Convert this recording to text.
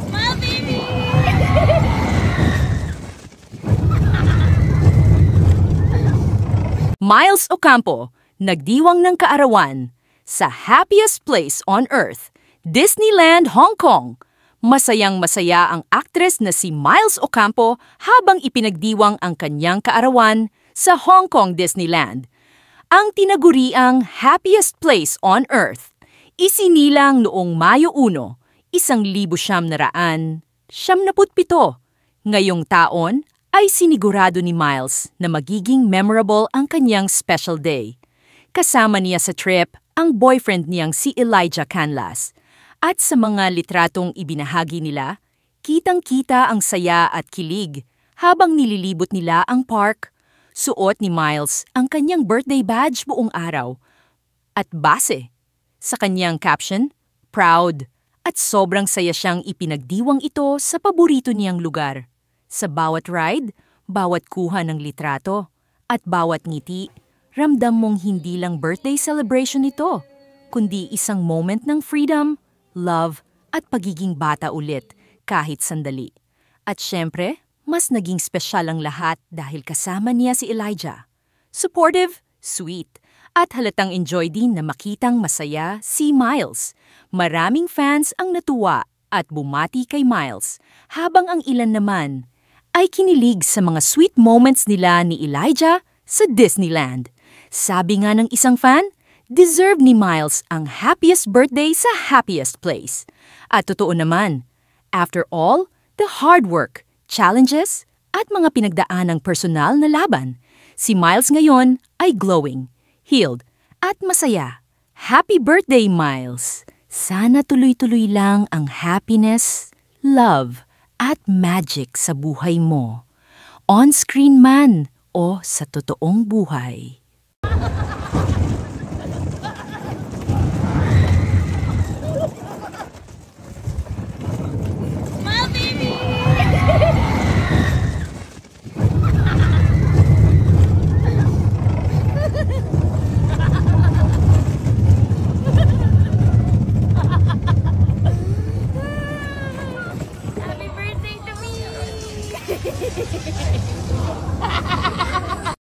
Smile, baby! Miles Ocampo, nagdiwang ng kaarawan sa happiest place on earth, Disneyland, Hong Kong. Masayang-masaya ang aktres na si Miles Ocampo habang ipinagdiwang ang kanyang kaarawan sa Hong Kong Disneyland. Ang tinaguriang happiest place on earth, isinilang noong Mayo 1, 1977. Ngayong taon ay sinigurado ni Miles na magiging memorable ang kanyang special day. Kasama niya sa trip ang boyfriend niyang si Elijah Canlas. At sa mga litratong ibinahagi nila, kitang-kita ang saya at kilig habang nililibot nila ang park. Suot ni Miles ang kanyang birthday badge buong araw. At base sa kanyang caption, proud, at sobrang saya siyang ipinagdiwang ito sa paborito niyang lugar. Sa bawat ride, bawat kuha ng litrato, at bawat ngiti, ramdam mong hindi lang birthday celebration ito, kundi isang moment ng freedom, love, at pagiging bata ulit kahit sandali. At syempre, mas naging spesyal ang lahat dahil kasama niya si Elijah. Supportive, sweet, at halatang enjoy din na makitang masaya si Miles. Maraming fans ang natuwa at bumati kay Miles, habang ang ilan naman ay kinilig sa mga sweet moments nila ni Elijah sa Disneyland. Sabi nga ng isang fan, deserve ni Miles ang happiest birthday sa happiest place. At totoo naman, after all, the hard work, challenges, at mga pinagdaanang personal na laban, si Miles ngayon ay glowing, healed, at masaya. Happy birthday, Miles! Sana tuloy-tuloy lang ang happiness, love, at magic sa buhay mo. On-screen man o sa totoong buhay.